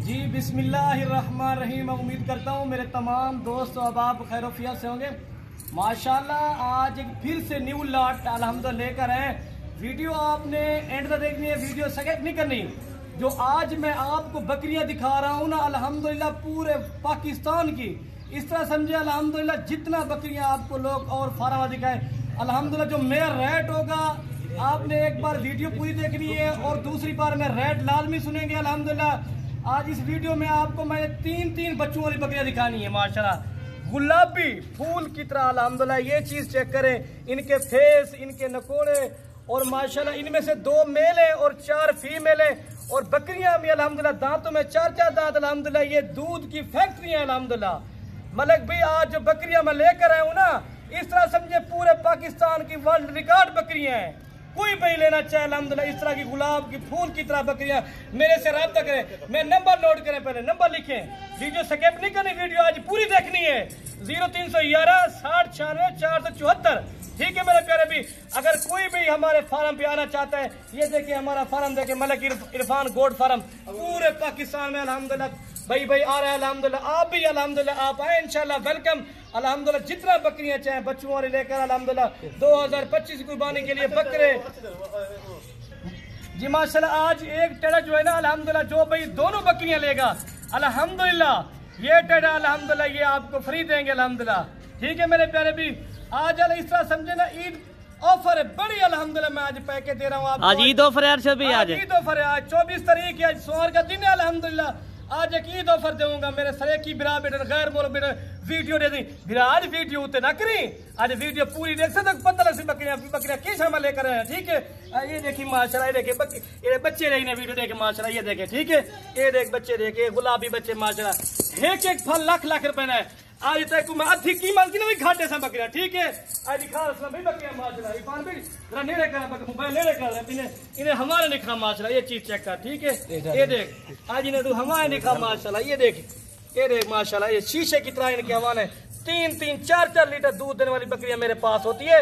जी बिस्मिल्लाहिर्रहमानिर्रहीम। उम्मीद करता हूँ मेरे तमाम दोस्त अब आप खैरोफियत से होंगे। माशाल्लाह आज एक फिर से न्यू लॉट अल्हम्दुलिल्लाह लेकर आए। वीडियो आपने एंड तक देखनी है, वीडियो स्किप नहीं करनी। जो आज मैं आपको बकरियां दिखा रहा हूँ ना, अल्हम्दुलिल्लाह पूरे पाकिस्तान की इस तरह समझे अल्हम्दुलिल्लाह जितना बकरियां आपको लोग और फार्म दिखाए अल्हम्दुलिल्लाह जो मेरा रेट होगा आपने एक बार वीडियो पूरी देखनी है और दूसरी बार में रेट लाजमी सुनेंगे। अल्हम्दुलिल्लाह आज इस वीडियो में आपको मैंने तीन बच्चों वाली बकरियां दिखानी है। माशाल्लाह गुलाबी फूल की तरह अल्हम्दुलिल्लाह। ये चीज चेक करें, इनके फेस, इनके नकोड़े और माशाल्लाह इनमें से 2 मेल है और 4 फीमेल है। और बकरियां भी अल्हम्दुलिल्लाह दांतों में 4 दांत अल्हम्दुलिल्लाह। ये दूध की फैक्ट्री है अल्हम्दुलिल्लाह। मलक भाई आज जो बकरियां मैं लेकर आया हूँ ना, इस तरह समझे पूरे पाकिस्तान की वर्ल्ड रिकॉर्ड बकरियां हैं। कोई भाई लेना चाहे अल्हम्दुलिल्लाह इस तरह की गुलाब की फूल की तरह बकरियां मेरे से राब्ता करें। मैं नंबर नोट करें, पहले नंबर लिखें, वीडियो स्किप नहीं करनी, वीडियो आज पूरी देखनी है। 0311 60 96 474। ठीक है मेरे प्यारे भी, अगर कोई भी हमारे फार्म पे आना चाहता है, ये देखिए हमारा फार्म देखिए मलक इरफान गोड फार्म पूरे पाकिस्तान में अल्हम्दुलिल्लाह भाई आ रहा है अल्हम्दुलिल्लाह। आप भी अल्हम्दुलिल्लाह आप आए इंशाल्लाह, वेलकम अल्हम्दुलिल्लाह। जितना बकरियां चाहे बच्चों वाले लेकर अल्हम्दुलिल्लाह 2025 की कुर्बानी के लिए बकरे जी माशाल्लाह। आज एक टेढ़ा जो है ना अल्हम्दुलिल्लाह, जो भाई दोनों बकरियां लेगा अल्हम्दुलिल्लाह ये टेढ़ा अल्हम्दुलिल्लाह ये आपको फ्री देंगे अल्हम्दुलिल्लाह। ठीक है मेरे प्यारे भी, आज इस तरह समझे ना ईद ऑफर है बड़ी अल्हम्दुलिल्लाह। मैं आज पैकेज दे रहा हूँ आपको। आज ईद ऑफर है अर्शद भाई, आज ईद ऑफर है। आज 24 तारीख है, आज सोमवार का दिन है अल्हम्दुलिल्लाह। आज एक ईद ऑफर दूंगा मेरे सरे की बिरा बेटे गैर बोलो बेटे वीडियो दे दी बिरा। आज वीडियो उतने ना करी, आज वीडियो पूरी देख सकते पता लग सी बकरियां किस हम लेकर आए हैं। ठीक है ये देखिए माशाल्लाह, ये देखिए ये बच्चे देखने वीडियो देखे माशाल्लाह। ये देखे ठीक है, ये देख बच्चे देखे गुलाबी बच्चे माशाल्लाह। एक फल लाख रुपए है। आज तक मैं अधिक कीमत की नहीं घाटे से बकरियां। ठीक है आज दिखा भाई बकरियां माशाल्लाह। इरफान भाई जरा नेड़े कर मोबाइल नेड़े कर इन्हें हमारे निखा माशाल्लाह। ये चीज चेक कर ठीक है, ये देख आज इन्हें तू हमारे निखा माशाल्लाह। ये देख माशाल्लाह, ये शीशे की तरह इनके हवाले 3 4 लीटर दूध देने वाली बकरियां मेरे पास होती है।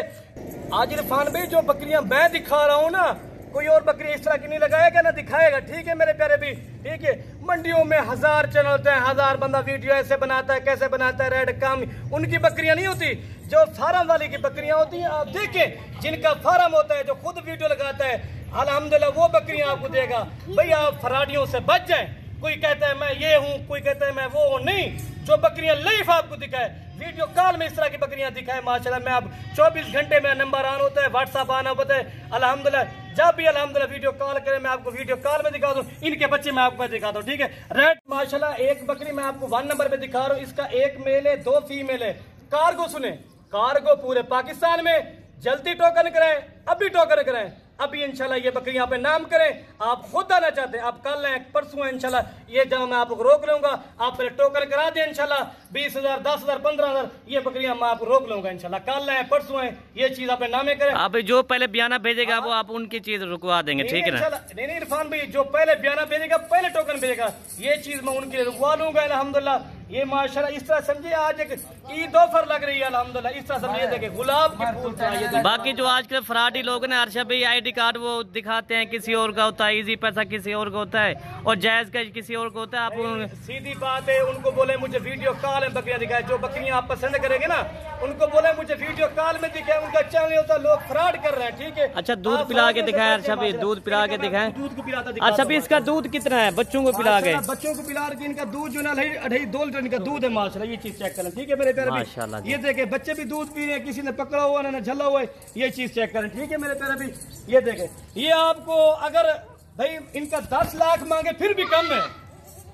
आज इरफान भाई जो बकरियां मैं दिखा रहा हूँ ना, कोई और बकरी इस तरह की नहीं लगाएगा ना दिखाएगा। ठीक है मेरे प्यारे भी, ठीक है मंडियों में 1000 चैनल होते हैं, 1000 बंदा वीडियो ऐसे बनाता है कैसे बनाता है रेड काम। उनकी बकरियां नहीं होती, जो फार्म वाली की बकरियां होती हैं। आप देखें जिनका फार्म होता है, जो खुद वीडियो लगाता है अल्हम्दुलिल्लाह वो बकरियां आपको देगा। भाई आप फराडियों से बच जाए। कोई कहता है मैं ये हूँ, कोई कहता है मैं वो हूँ, नहीं। जो बकरियां लाइव आपको दिखाए, वीडियो कॉल में इस तरह की बकरियां दिखाए माशाल्लाह। मैं अब 24 घंटे में नंबर ऑन होता है, व्हाट्सएप आना होता है अल्हम्दुलिल्लाह। जब भी अल्हम्दुलिल्लाह वीडियो कॉल करें मैं आपको वीडियो कॉल में दिखा दूं। इनके बच्चे मैं आपको दिखा दूं। ठीक है रेड माशाल्लाह। एक बकरी मैं आपको 1 नंबर पे दिखा रहा हूँ, इसका 1 मेल है 2 फीमेल है। कार्गो सुने, कार्गो पूरे पाकिस्तान में। जल्दी टोकन कराएं, अभी टोकन कराएं, अभी इंशाल्लाह ये बकरियां पे नाम करें। आप खुद आना चाहते हैं आप कल हैं परसों है इंशाल्लाह, ये जब मैं आपको रोक लूंगा आप पहले टोकन करा दें इंशाल्लाह। 20,000 10,000 15,000 ये बकरियां मैं आपको रोक लूंगा इंशाल्लाह। कल है परसों है, ये चीज अपने नामे करें। आप जो पहले बयाना भेजेगा वो आप उनकी चीज रुकवा देंगे। ठीक है ना? नहीं इरफान भाई जो पहले बयाना भेजेगा पहले टोकन भेजेगा, ये चीज मैं उनके लिए रुकवा लूंगा अल्हम्दुलिल्लाह। ये माशाल्लाह इस तरह समझे आज एक ईद ऑफर लग रही है अल्हम्दुलिल्लाह। इस तरह समझिए देखे गुलाब की फूल था। बाकी जो आजकल फराडी लोग ना अर्शद भाई ID कार्ड वो दिखाते हैं किसी और का होता है, इजी पैसा किसी और का होता है और जायज का किसी और का होता है। आप सीधी बात है, उनको बोले मुझे वीडियो कॉल में बकरियां दिखाए। जो बकरियां आप पसंद करेंगे ना उनको बोले मुझे वीडियो कॉल में दिखाए, उनका चैनल नहीं होता, लोग फ्रॉड कर रहे हैं। ठीक है अच्छा दूध पिला के दिखाए अर्शद भाई, दूध पिला के दिखाए। दूध को पिलाता अच्छा भाई इसका दूध कितना है बच्चों को पिला के? बच्चों को पिला के इनका दूध जो ना 2.5 लीटर इनका दूध है माशाल्लाह। ये चीज चेक करें। ठीक है मेरे प्यारे माशाल्लाह। ये देखे बच्चे भी दूध पी रहे हैं, किसी ने पकड़ा हुआ ना झला हुआ है। ये चीज चेक करें। ठीक है मेरे प्यारे भी, ये देखे ये आपको अगर भाई इनका 10 लाख मांगे फिर भी कम है,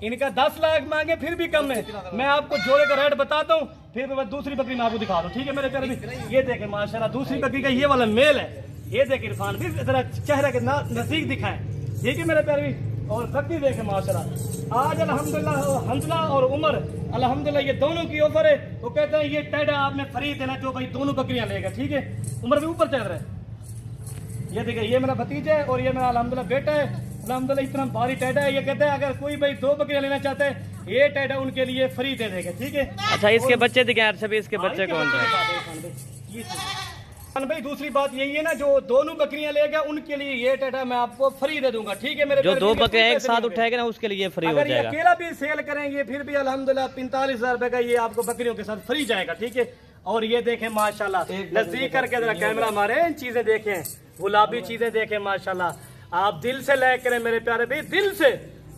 इनका 10 लाख मांगे फिर भी कम है। मैं आपको जोड़े का रेट बताता हूँ, फिर मैं दूसरी बकरी में आपको दिखा दूँ। ठीक है मेरे प्यारे भी, ये देखे माशाल्लाह दूसरी बकरी का ये वाला मेल है। ये देखे इरफान भी जरा चेहरे के नजदीक दिखाए। ठीक है मेरे प्यारे भी, और बकरी देखे माशाल्लाह। आज अल्हम्दुलिल्लाह हंसला और उमर अल्हम्दुलिल्लाह ये दोनों की ऑफर है। वो कहते हैं ये टेढ़ा आपने खरीद देना जो भाई दोनों बकरियां लेगा। ठीक है उमर भी ऊपर चल रहा है। ये देखिए ये मेरा भतीजा है और ये मेरा अल्हम्दुलिल्लाह बेटा है अल्हम्दुलिल्लाह। इतना भारी टेढ़ा है, ये कहते हैं अगर कोई भाई 2 बकरियां लेना चाहते हैं ये टेढ़ा उनके लिए फ्री दे देगा। ठीक है अच्छा इसके बच्चे दिखाए अर्शद भाई, इसके बच्चे कौन है? भाई दूसरी बात यही है ना, जो दोनों बकरियां लेगा उनके लिए ये टेटा मैं आपको फ्री दे दूंगा, ठीक है मेरे। जो दो बकरियां एक साथ उठाएगा ना उसके लिए फ्री हो अगर ये जाएगा। अकेला भी सेल करेंगे फिर भी अल्हम्दुलिल्लाह 45,000 रुपए का ये आपको बकरियों के साथ फ्री जाएगा, ठीक है। और ये देखें माशाल्लाह, नजदीक करके जरा कैमरा मारे, इन चीजें देखें, गुलाबी चीजें देखें माशाल्लाह। आप दिल से लाइक करें मेरे प्यारे भाई, दिल से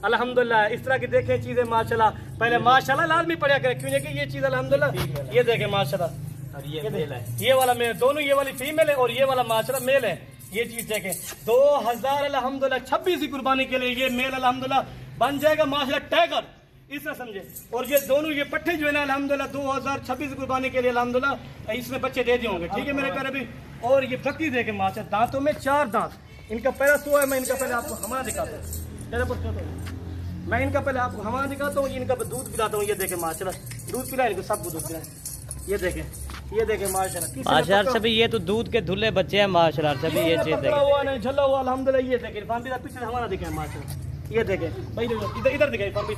अल्हम्दुलिल्लाह। इस तरह की देखें चीजें माशाल्लाह, पहले माशाल्लाह लाजमी पढ़ा करें, क्यों कि ये चीज अल्हम्दुलिल्लाह। ये देखें माशाल्लाह, और ये मेल है, ये वाला मेल, दोनों ये वाली फीमेल है और ये वाला माशाल्लाह मेल है। ये चीज देखें 2000 अल्हम्दुलिल्लाह 26 की कुर्बानी के लिए ये मेल अल्हम्दुलिल्लाह बन जाएगा माशाल्लाह टैगर, इस तरह समझे। और ये दोनों ये पट्टे जो है ना अल्हम्दुलिल्लाह 2026 कुर्बानी के लिए अल्हम्दुलिल्लाह इसमें बच्चे दे दिए होंगे, ठीक है मेरे प्यारे भी। और ये बकरी देखें माशा, दांतों में 4 दांत, इनका पहला सो है। मैं इनका पहले आपको हमारा दिखाता हूँ, मैं इनका पहले आपको हमारा दिखाता हूँ, इनका दूध पिलाता हूँ। ये देखें माशाल्लाह, दूध पिलाए इनको, सबको दूध पिलाए। ये देखें माशाल्लाह से भी ये तो दूध के धुले बच्चे हैं माशाल्लाह से भी। ये चीज नहीं झल्ला हुआ अल्हम्दुलिल्लाह। ये देखें इरफान भी पीछे हमारा दिखाए माशाल्लाह, ये देखें भाई, इधर इधर दिखाए इरफान भी,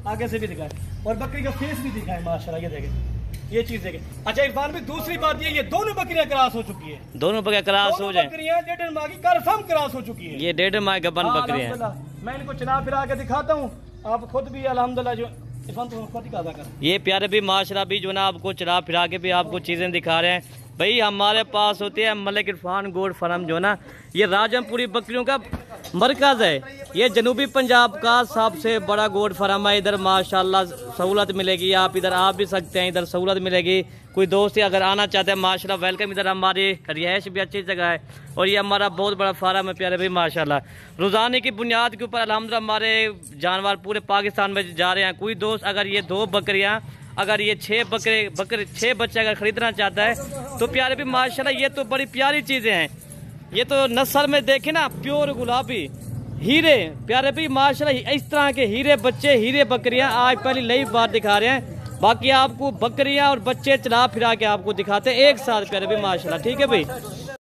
आगे से भी दिखाए, और बकरी का फेस भी दिखाए माशाल्लाह। ये देखें, ये चीज देखें। अच्छा इरफान भी दूसरी बात ये दोनों बकरियां क्रॉस हो चुकी है, दोनों बकरियां क्रॉस हो जाए, बकरियां 1.5 माह की कंफर्म क्रॉस हो चुकी है। ये 1.5 माह गबन बकरी है। मैं इनको चला फिरा के दिखाता हूँ, आप खुद भी अल्हम्दुलिल्लाह जो ये प्यारे भी माशरा भी जो ना आपको चला फिरा के भी आपको चीजें दिखा रहे हैं भाई। हमारे पास होते हैं मलिक इरफान गोट फार्म जो ना, ये राजमपुरी बकरियों का मरकज है। ये जनूबी पंजाब का सबसे बड़ा गोट फार्म है। इधर माशाल्लाह सहूलत मिलेगी, आप इधर आ भी सकते हैं, इधर सहूलत मिलेगी। कोई दोस्त अगर आना चाहते हैं माशाल्लाह वेलकम। इधर हमारी रिहाइश भी अच्छी जगह है और ये हमारा बहुत बड़ा फार्म है प्यारे भाई माशाल्लाह। रोजाने की बुनियाद के ऊपर अल्हम्दुलिल्लाह हमारे जानवर पूरे पाकिस्तान में जा रहे हैं। कोई दोस्त अगर ये 2 बकरियां, अगर ये 6 6 बच्चे अगर खरीदना चाहता है तो प्यारे भी माशाल्लाह ये तो बड़ी प्यारी चीजें हैं। ये तो नस्ल में देखे ना प्योर गुलाबी हीरे प्यारे भी माशाल्लाह, इस तरह के हीरे बच्चे, हीरे बकरियां आज पहली नई बार दिखा रहे हैं। बाकी आपको बकरियां और बच्चे चला फिरा के आपको दिखाते हैं एक साथ प्यारे भी माशाल्लाह, ठीक है भाई।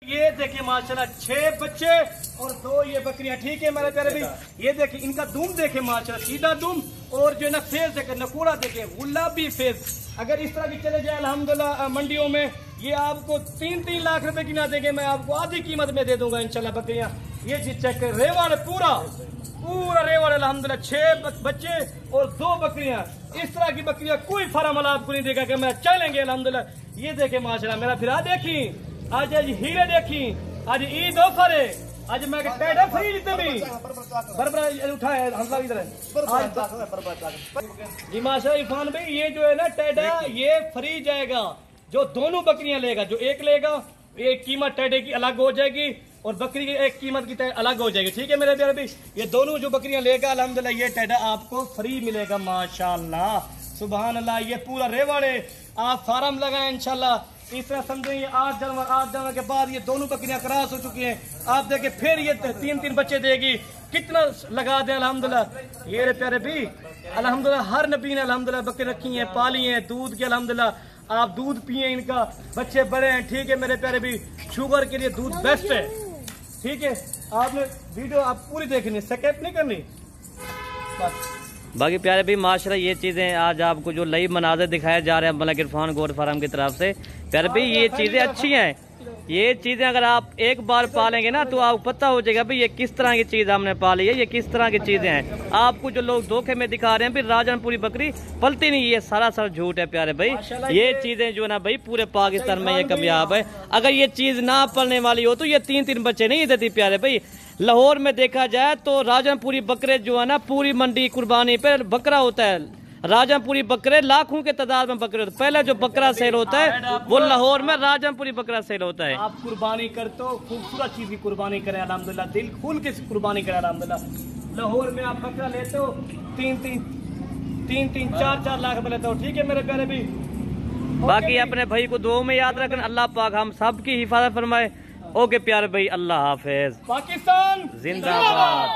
ये देखिए माशाल्लाह 6 बच्चे और 2 ये बकरियां, ठीक है मेरे प्यारे भाई। ये देखिए इनका दुम देखे माशाल्लाह, सीधा दुम, और जो ना फेस देखे, नकूड़ा देखे, गुलाबी फेस। अगर इस तरह की चले जाए अल्हम्दुलिल्लाह मंडियों में ये आपको 3-3 लाख रुपए की ना देंगे, मैं आपको आधी कीमत में दे दूंगा इंशाल्लाह बकरियां। ये चीज चेक कर, रेवाड़ पूरा रेवाड़ अल्हम्दुलिल्लाह 6 बच्चे और 2 बकरियां। इस तरह की बकरियां कोई फार्म वाला आपको नहीं देगा कि मैं चलेंगे अल्हम्दुलिल्लाह। ये देखे माशाल्लाह मेरा फिर देखी आज हीरे देखी, आज ईद ऑफर है, आज मैं टेढ़ा फ्री जितने भी बरबर उठाए हमला इधर जी माशाल्लाह। इरफान भाई ये जो है ना टेढ़ा ये फ्री जाएगा, जो दोनों बकरियां लेगा, जो एक लेगा एक कीमत टेढ़े की अलग हो जाएगी और बकरी की एक कीमत की अलग हो जाएगी, ठीक है मेरे प्यारे भाई। ये दोनों जो बकरियां लेगा अल्हम्दुलिल्लाह ये टेढ़ा आपको फ्री मिलेगा माशाल्लाह, सुभान अल्लाह। ये पूरा रेवाड़े आप फार्म लगाए इंशाल्लाह। इस तरह समझे ये 8 जनवरी के बाद ये दोनों बकरियां क्रॉस हो चुकी हैं। आप देखें फिर ये 3-3 बच्चे देगी, कितना लगा दें अल्हम्दुलिल्लाह। ये प्यारे भी अल्हम्दुलिल्लाह हर नबी ने अल्हम्दुलिल्लाह बकरी रखी हैं, पाली हैं, दूध के अल्हम्दुलिल्लाह आप दूध पिए, इनका बच्चे बड़े हैं, ठीक है मेरे प्यारे भी। शुगर के लिए दूध बेस्ट है, ठीक है। आपने वीडियो आप पूरी देखनी, स्किप नहीं करनी बस। बाकी प्यारे भी माशाल्लाह ये चीजें आज आपको जो नई मनाज़र दिखाए जा रहे हैं मलिक इरफान गोट फार्म की तरफ से प्यारे भी, ये चीजें अच्छी हैं। ये चीजें अगर आप एक बार पालेंगे ना तो आपको पता हो जाएगा भाई ये किस तरह की चीज हमने पाली है, ये किस तरह की चीजें हैं। आपको जो लोग धोखे में दिखा रहे हैं भाई राजनपुरी बकरी पलती नहीं, ये सारा झूठ है प्यारे भाई। ये चीजें जो है ना भाई पूरे पाकिस्तान में ये कामयाब है। अगर ये चीज ना पलने वाली हो तो ये 3-3 बच्चे नहीं देती प्यारे भाई। लाहौर में देखा जाए तो राजनपुरी बकरे जो है ना पूरी मंडी कुर्बानी पे बकरा होता है। राजनपुरी बकरे लाखों के तादाद में बकरे होते हैं। पहले जो बकरा सेल होता है वो लाहौर में राजनपुरी बकरा सेल होता है। आप कुर्बानी करते हो, खूबसूरत चीज की कुर्बानी करें अल्हम्दुलिल्लाह, दिल खोल के कुर्बानी करें अल्हम्दुलिल्लाह। लाहौर में आप बकरा लेते हो 3-3 4-4 लाख में लेते हो, ठीक है मेरे प्यारे भी। बाकी अपने भाई को दुआ में याद रखना, अल्लाह पाक हम सब की हिफाजत फरमाए। ओके प्यारे भाई, अल्लाह हाफिज, पाकिस्तान जिंदाबाद।